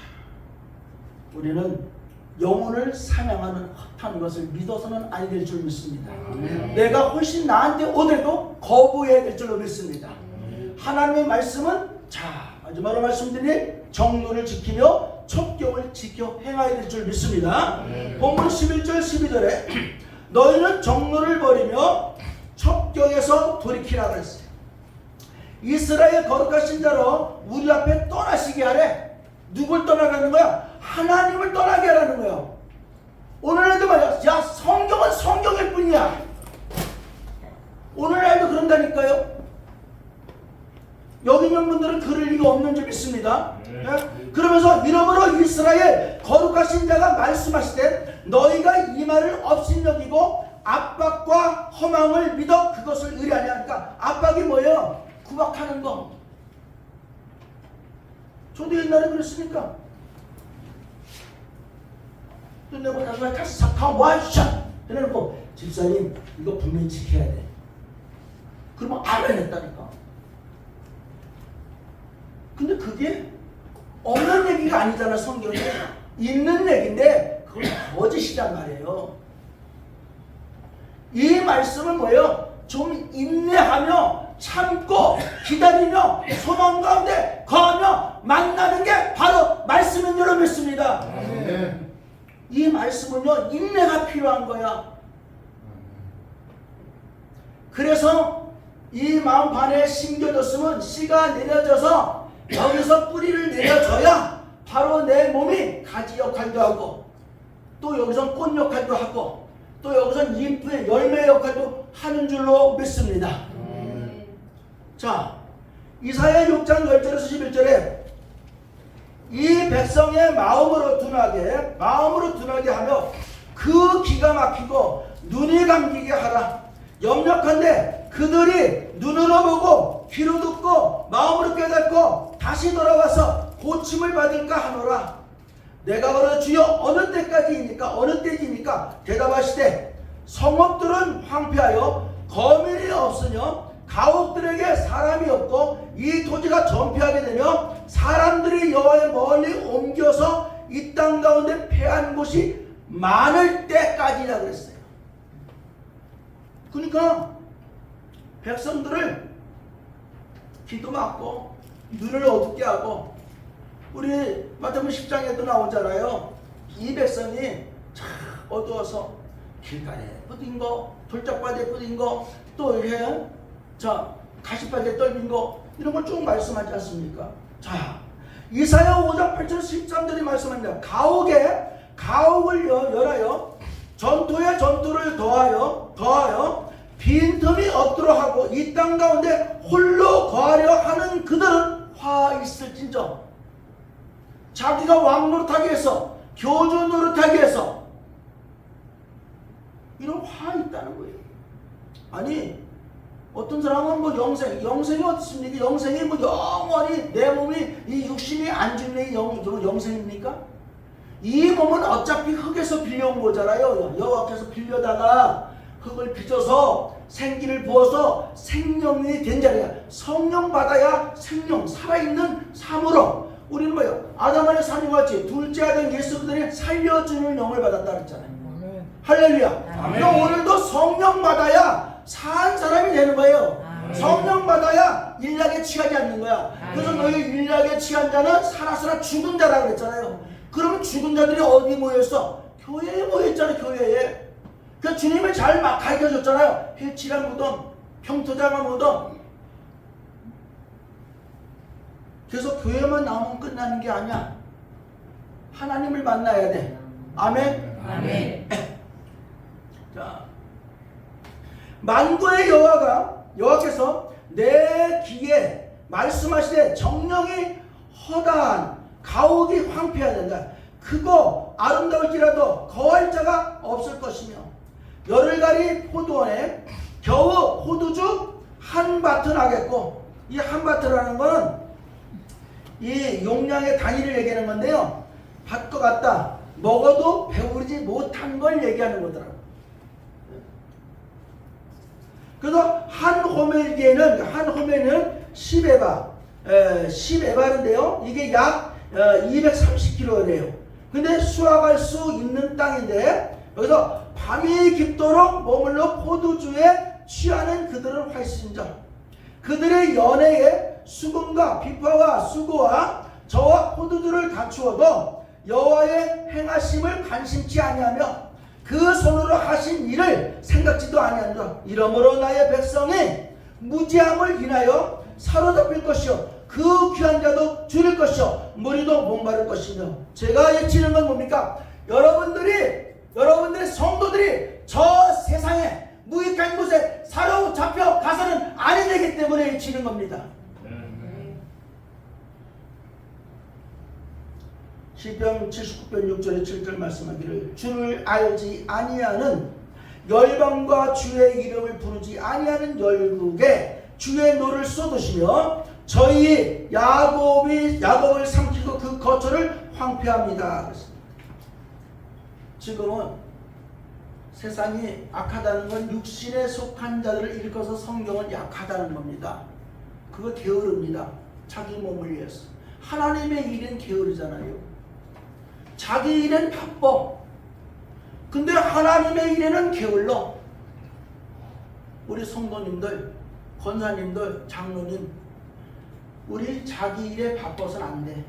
우리는 영혼을 사냥하는 헛한 것을 믿어서는 아니 될 줄 믿습니다. 내가 훨씬 나한테 오더라도 거부해야 될 줄로 믿습니다. 하나님의 말씀은 자 마지막으로 말씀드린 정론을 지키며 첩경을 지켜 행하여야 될 줄 믿습니다. 본문 11절 12절에 너희는 정론을 버리며 첩경에서 돌이키라 그랬어요. 이스라엘 거룩하신 자로 우리 앞에 떠나시게 하래. 누굴 떠나가는 거야? 하나님을 떠나게 하라는 거야. 오늘날도 말이야. 야 성경은 성경일 뿐이야. 오늘날도 그런다니까요. 여기 있는 분들은 그럴 리가 없는 줄 믿습니다. 네? 그러면서 이러므로 이스라엘 거룩하신 자가 말씀하시되 너희가 이 말을 업신여기고 압박과 허망을 믿어 그것을 의뢰하냐. 그러니까 압박이 뭐예요? 구박하는 거. 저도 옛날에 그랬으니까. 근데 내가 나중에 다시 사탕 와이샷 해놓고 집사님 이거 분명히 지켜야 돼. 그러면 아멘 했다니까. 근데 그게 없는 얘기가 아니잖아. 성경에 있는 얘기인데 그건 거짓이란 말이에요. 이 말씀은 뭐예요? 좀 인내하며 참고 기다리며 소망 가운데 거하며 만나는 게 바로 말씀인 줄 믿습니다. 이 말씀은요 인내가 필요한 거야. 그래서 이 마음판에 심겨졌으면 씨가 내려져서 여기서 뿌리를 내려줘야 바로 내 몸이 가지 역할도 하고 또 여기서 꽃 역할도 하고 또 여기서 잎의 열매 역할도 하는 줄로 믿습니다. 자 이사야 6장 10절에서 11절에 이 백성의 마음으로 둔하게 하며 그 기가 막히고 눈이 감기게 하라. 염려컨대 그들이 눈으로 보고 귀로 듣고 마음으로 깨닫고 다시 돌아와서 고침을 받을까 하노라. 내가 걸어 주여 어느 때까지입니까? 어느 때입니까? 대답하시되 성읍들은 황폐하여 거민이 없으며 가옥들에게 사람이 없고 이 토지가 전폐하게 되며 사람들이 여호와의 멀리 옮겨서 이 땅 가운데 패한 곳이 많을 때까지라 그랬어요. 그러니까 백성들을 기도 막고 눈을 어둡게 하고 우리 마태복음 10장에도 나오잖아요. 이 백성이 참 어두워서 길가에 뿌린 거, 돌짝바지에 뿌린 거, 또 이렇게 가시바지에 떨린 거 이런 걸 쭉 말씀하지 않습니까? 자, 이사야 5장 8절 13절이 말씀합니다. 가옥을 열하여 전토에 전투를 더하여 빈틈이 없도록 하고 이 땅 가운데 홀로 거하려 하는 그들은 화 있을진저. 자기가 왕 노릇하기 위해서 교주 노릇하기 위해서 이런 화 있다는 거예요. 아니 어떤 사람은 뭐 영생이 어떻습니까? 영생이 뭐 영원히 내 몸이 이 육신이 안 죽는 영생입니까? 이 몸은 어차피 흙에서 빌려온 거잖아요. 여호와께서 빌려다가 흙을 빚어서 생기를 부어서 생명이 된 자리야. 성령 받아야 생명, 살아있는 삶으로. 우리는 뭐예요? 아담의 삶과 같이 둘째 아들 예수 그리스도의 살려주는 영을 받았다 그랬잖아요. 할렐루야. 아멘. 그럼 오늘도 성령 받아야 산 사람이 되는 거예요. 아멘. 성령 받아야 일약에 취하지 않는 거야. 그래서 아멘. 너희 일약에 취한 자는 살아서나 죽은 자라고 그랬잖아요. 그러면 죽은 자들이 어디 모였어? 교회에 모였잖아요. 교회에. 그 주님을 잘 막 가르쳐줬잖아요. 해칠한 무덤, 평토장한 무덤. 그래서 교회만 나오면 끝나는 게 아니야. 하나님을 만나야 돼. 아멘. 아멘. 자, 만군의 여호와께서 내 귀에 말씀하시되 정령이 허다한 가옥이 황폐해야 된다. 크고 아름다울지라도 거할 자가 없을 것이며 열흘가리 포도원에 겨우 호두주 한 밭을 하겠고, 이 한 밭이라는 거는 이 용량의 단위를 얘기하는 건데요. 밭과 같다. 먹어도 배부르지 못한 걸 얘기하는 거더라고요. 그래서 한 호멜에는 10에바인데요. 이게 약 230kg래요. 근데 수확할 수 있는 땅인데, 여기서 밤이 깊도록 머물러 포도주에 취하는 그들은 활신자. 그들의 연애에 수금과 비파와 수고와 저와 포도주를 갖추어도 여호와의 행하심을 관심치 아니하며 그 손으로 하신 일을 생각지도 아니한다. 이러므로 나의 백성이 무지함을 인하여 사로잡힐 것이요 그 귀한 자도 줄일 것이요 무리도 목마를 것이며. 제가 외치는 건 뭡니까? 여러분들의 성도들이 저 세상에 무익한 곳에 사로잡혀 가서는 아니 되기 때문에 외치는 겁니다. 시편 79편 6절에 7절 말씀하기를 주를 알지 아니하는 열방과 주의 이름을 부르지 아니하는 열국에 주의 노를 쏟으시며 저희 야곱을 삼키고 그 거처를 황폐합니다. 지금은 세상이 악하다는 건 육신에 속한 자들을 일컬어서 성경은 약하다는 겁니다. 그거 게으릅니다. 자기 몸을 위해서. 하나님의 일은 게으르잖아요. 자기 일은 바빠. 근데 하나님의 일에는 게을러. 우리 성도님들, 권사님들, 장로님, 우리 자기 일에 바빠서는 안 돼.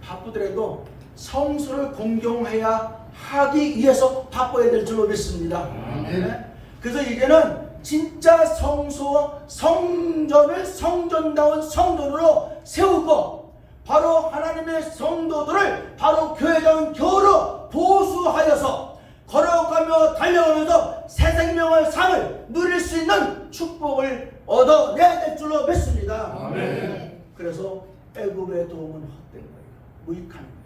바쁘더라도 성수를 공경해야 하기 위해서 바빠야 될 줄로 믿습니다. 네? 그래서 이제는 진짜 성전을 성전다운 성전으로 세우고 바로 하나님의 성도들을 바로 교회다운 교로 보수하여서 걸어가며 달려가면서 새 생명의 삶을 누릴 수 있는 축복을 얻어내야 될 줄로 믿습니다. 아멘. 그래서 애굽의 도움은 헛된 거예요. 무익한 거예요.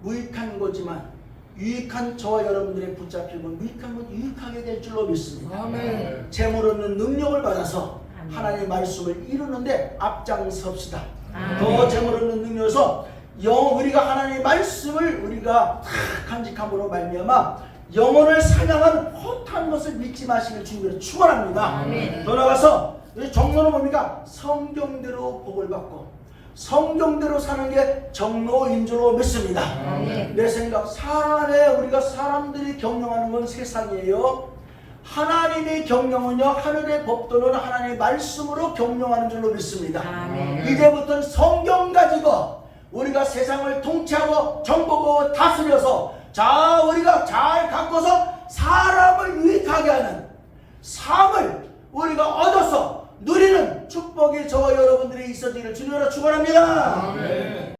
무익한 거지만 유익한 저와 여러분들의 붙잡히면 무익한 건 유익하게 될 줄로 믿습니다. 아멘. 재물 없는 능력을 받아서 아멘. 하나님의 말씀을 이루는데 앞장섭시다. 아멘. 더 재물 없는 능력에서 우리가 하나님의 말씀을 우리가 다 간직함으로 말미암아 영혼을 사냥한 헛한 것을 믿지 마시길 주님으로 축원합니다. 아멘. 더 나아가서 정로는 뭡니까? 성경대로 복을 받고 성경대로 사는 게 정로인 줄로 믿습니다. 아멘. 내 생각, 우리가 사람들이 경영하는 건 세상이에요. 하나님의 경영은요, 하늘의 법도는 하나님의 말씀으로 경영하는 줄로 믿습니다. 아멘. 이제부터는 성경 가지고 우리가 세상을 통치하고 정복하고 다스려서 우리가 잘 갖고서 사람을 유익하게 하는 삶을 우리가 얻어서 누리는 축복이 저와 여러분들이 있어지기를 주님으로 축원합니다. 아멘.